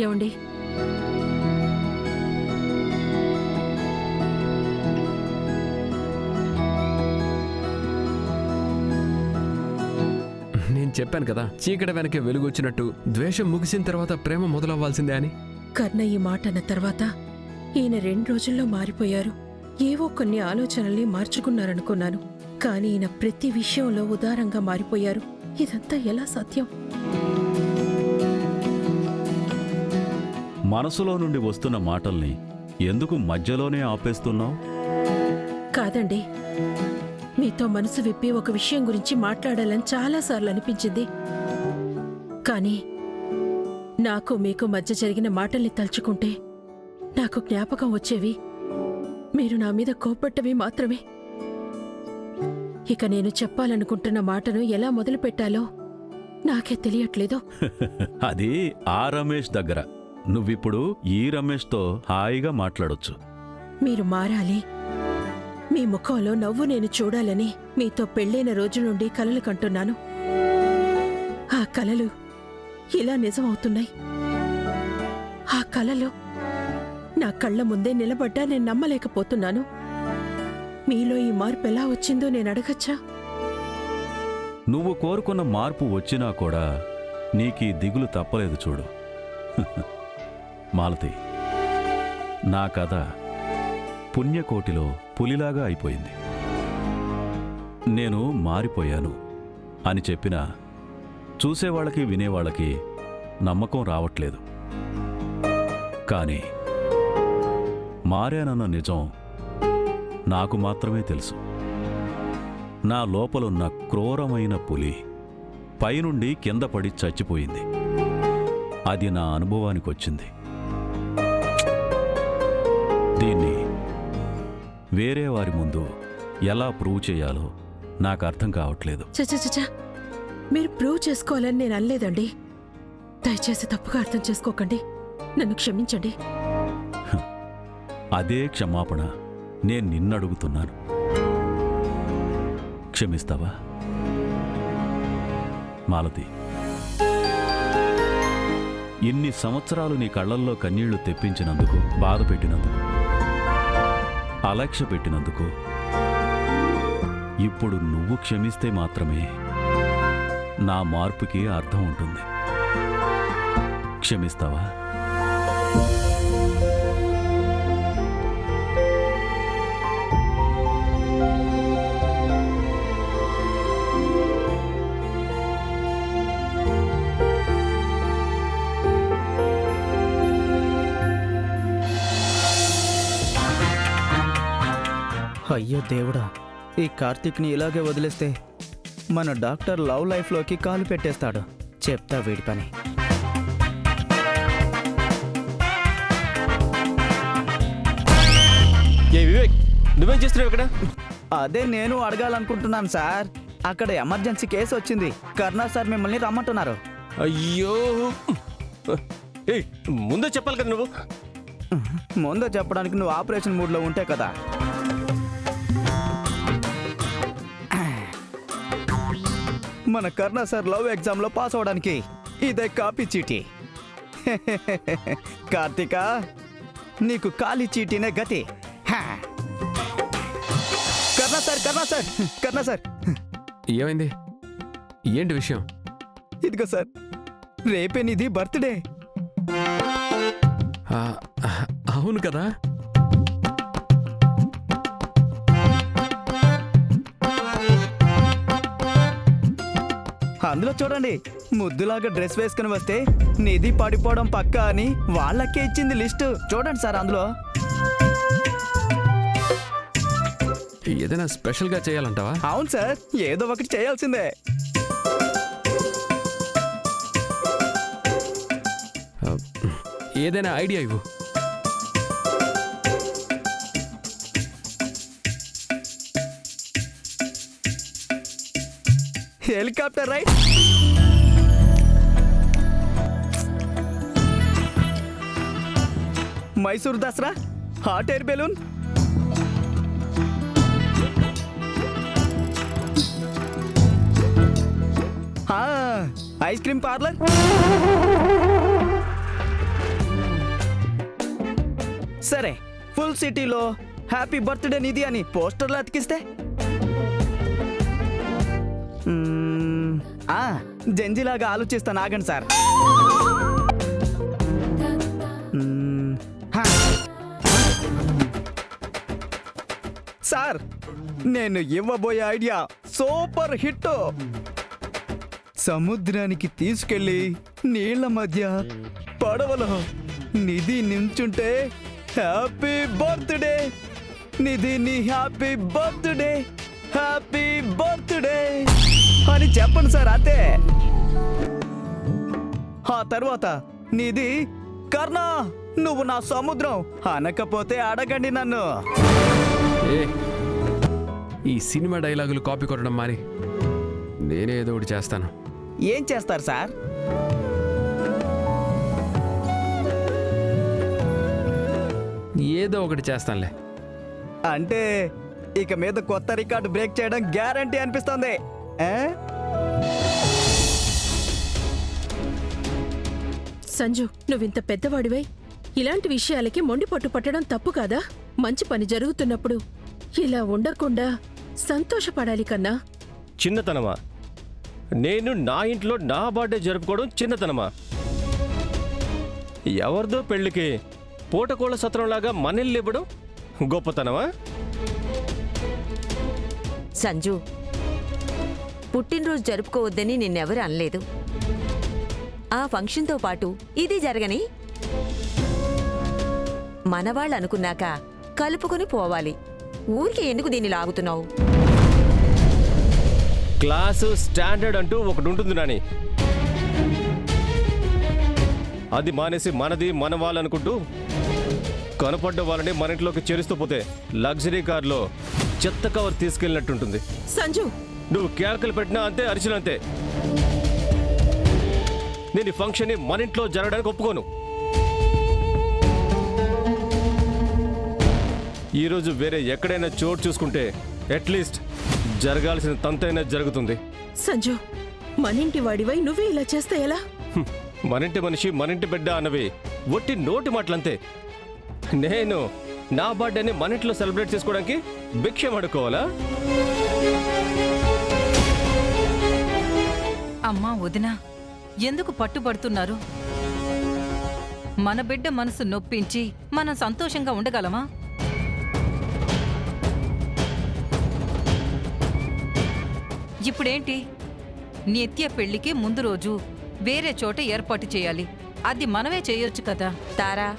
ఏమండి, నేను చెప్పాను కదా, చీకటి వెనకే వెలుగు వచ్చినట్టు ద్వేషం ముగిసిన తర్వాత ప్రేమ మొదలవ్వాల్సిందే అని. కర్ణ ఈ మాట అన్న తర్వాత ఈయన 2 రోజుల్లో మారిపోయారు. ఏవో కొన్ని ఆలోచనల్ని మార్చుకున్నారనుకున్నాను, కానీ ఈయన ప్రతి విషయంలో ఉదారంగా మారిపోయారు. ఇదంతా ఎలా సాధ్యం? మనసులో నుండి వస్తున్న మాటల్ని ఎందుకు మధ్యలోనే ఆపేస్తున్నావు? కాదండి, మీతో మనసు విప్పి ఒక విషయం గురించి మాట్లాడాలని చాలాసార్లు అనిపించింది. కానీ నాకు మీకు మధ్య జరిగిన మాటల్ని తలుచుకుంటే నాకు జ్ఞాపకం వచ్చేవి మీరు నా మీద కోపట్టవి మాత్రమే. ఇక నేను చెప్పాలనుకుంటున్న మాటను ఎలా మొదలు పెట్టాలో నాకే తెలియట్లేదు. అది ఆ రమేష్ దగ్గర. నువ్విప్పుడు ఈ రమేష్తో హాయిగా మాట్లాడొచ్చు. మీరు మారాలి, మీ ముఖంలో నవ్వు నేను చూడాలని మీతో పెళ్ళైన రోజు నుండి కలలు కంటున్నాను. ఆ కలలు ఇలా నిజమవుతున్నాయి. ఆ కలలో నా కళ్ళ ముందే నిలబడ్డా నేను నమ్మలేకపోతున్నాను. మీలో ఈ మార్పు ఎలా వచ్చిందో నేను అడగచ్చా? నువ్వు కోరుకున్న మార్పు వచ్చినా కూడా నీకీ దిగులు తప్పలేదు చూడు. మాలతి, నా కథ పుణ్యకోటిలో పులిలాగా అయిపోయింది. నేను మారిపోయాను అని చెప్పినా చూసేవాళ్ళకి వినేవాళ్ళకి నమ్మకం రావట్లేదు. కానీ మారానన్న నిజం నాకు మాత్రమే తెలుసు. నా లోపలున్న క్రూరమైన పులి పైనుండి కింద పడి చచ్చిపోయింది. అది నా అనుభవానికొచ్చింది. దీన్ని వేరే వారి ముందు ఎలా ప్రూవ్ చేయాలో నాకు అర్థం కావట్లేదు. చచ్చా, మీరు ప్రూవ్ చేసుకోవాలని నేను అనలేదండి. దయచేసి తప్పుగా అర్థం చేసుకోకండి, నన్ను క్షమించండి. అదే క్షమాపణ నేను నిన్నడుగుతున్నాను. క్షమిస్తావా మాలతి? ఇన్ని సంవత్సరాలు నీ కళ్ళల్లో కన్నీళ్లు తెప్పించినందుకు, బాధ పెట్టినందుకు, అలక్ష్య పెట్టినందుకు ఇప్పుడు నువ్వు క్షమిస్తే మాత్రమే నా మార్పుకి అర్థం ఉంటుంది. క్షమిస్తావా? అయ్యో దేవుడా, ఈ కార్తీక్ని ఇలాగే వదిలేస్తే మన డాక్టర్ లవ్ లైఫ్లోకి కాలు పెట్టేస్తాడు. చెప్తా వీడి పని. ఏ వివేక్, నువ్వేం చేస్తున్నావు ఇక్కడ? అదే నేను అడగాలనుకుంటున్నాను సార్. అక్కడ ఎమర్జెన్సీ కేసు వచ్చింది. కర్ణా సార్ మిమ్మల్ని రమ్మంటున్నారు. అయ్యో, ఏయ్ ముందే చెప్పాలి కదా నువ్వు. ముందు చెప్పడానికి నువ్వు ఆపరేషన్ మూడ్లో ఉంటే కదా. మన కర్ణా సార్ లవ్ ఎగ్జామ్లో పాస్ అవడానికి ఇదే కాపీ చీటీ. కార్తీక, నీకు ఖాళీ చీటీనే గతి. కర్ణా సార్, కర్ణా సార్, కర్ణా సార్. ఏమైంది? ఏంటి విషయం? ఇదిగో సార్, రేపే నీది బర్త్డే. అవును కదా. అందులో చూడండి, ముద్దులాగా డ్రెస్ వేసుకుని వస్తే నిధి పడిపోవడం పక్కా అని వాళ్ళకే ఇచ్చింది లిస్టు. చూడండి సార్, అందులో ఏదైనా స్పెషల్గా చేయాలంటావా? అవును సార్, ఏదో ఒకటి చేయాల్సిందే. ఏదైనా ఐడియా ఇవ్వు. Helicopter ride, Mysore Dasara, hot air balloon, ice cream parlour, సరే, ఫుల్ సిటీలో హ్యాపీ బర్త్డే నిధి అని పోస్టర్లు అతికిస్తే? జంజిలాగా ఆలోచిస్తాను, ఆగండి సార్. హా. సార్, నేను ఇవ్వబోయే ఐడియా సూపర్ హిట్. సముద్రానికి తీసుకెళ్ళి నీళ్ల మధ్య పడవలో నిధి నించుంటే హ్యాపీ బర్త్డే నిధి, నీ హ్యాపీ బర్త్డే, హ్యాపీ బర్త్డే అని చెప్పండి సార్, అంతే. ఆ తర్వాత నిధి, కర్ణ నువ్వు నా సముద్రం అనకపోతే అడగండి నన్ను. ఏ ఈ సినిమా డైలాగులు కాపీ కొట్టడం మాని నేనే ఏదో ఒకటి చేస్తాను. ఏం చేస్తారు సార్? ఏదో ఒకటి చేస్తానులే. అంటే ఇక మీద కొత్త రికార్డు బ్రేక్ చేయడం గ్యారంటీ అనిపిస్తుంది. సంజు, నువ్వింత పెద్దవాడివై ఇలాంటి విషయాలకి మొండి పట్టు పట్టడం తప్పు కాదా? మంచి పని జరుగుతున్నప్పుడు ఇలా ఉండకుండా సంతోషపడాలి కన్నా. చిన్నతనమా? నేను నా ఇంట్లో నా బర్త్డే జరుపుకోవడం చిన్నతనమా? ఎవరిదో పెళ్లికి పూటకోళ్ళ సత్రంలాగా మనల్ని ఇవ్వడం గొప్పతనమా? సంజు, పుట్టినరోజు జరుపుకోవద్దని నిన్నెవరు అనలేదు. ఆ ఫంక్షన్తో పాటు ఇది జరగని మనవాళ్ళు అనుకున్నాక కలుపుకొని పోవాలి. ఊరికి ఎందుకు దీన్ని లాగుతున్నావు? క్లాసు స్టాండర్డ్ అంటూ ఒకటి ఉంటుంది నాని. అది మానేసి మనది మన వాళ్ళు అనుకుంటూ కనపడ్డ వాళ్ళని మన ఇంట్లోకి చేరుస్తూ పోతే లగ్జరీ కార్లో చెత్త కవర్ తీసుకెళ్ళినట్టుంటుంది. సంజు, నువ్వు కేకలు పెట్టినా అంతే, అరిచినా అంతే. నేను ఈ ఫంక్షన్ మన ఇంట్లో జరగడానికి ఒప్పుకోను. ఈరోజు వేరే ఎక్కడైనా చోటు చూసుకుంటే అట్లీస్ట్ జరగాల్సిన తంతైనా జరుగుతుంది. సంజు, మనింటి వాడివై నువ్వే ఇలా చేస్తే ఎలా? మనింటి మనిషి మనింటి బిడ్డ అన్నవి ఒట్టి నోటి మాటలంతే. నేను నా బర్త్డేని మన ఇంట్లో సెలబ్రేట్ చేసుకోవడానికి భిక్షం అడుకోవాలా? అమ్మా వదినా, ఎందుకు పట్టుబడుతున్నారు? మన బిడ్డ మనసు నొప్పించి మనం సంతోషంగా ఉండగలమా? ఇప్పుడేంటి? నిత్య పెళ్లికి ముందు రోజు వేరే చోట ఏర్పాటు చేయాలి. అది మనమే చేయొచ్చు కదా. తారా,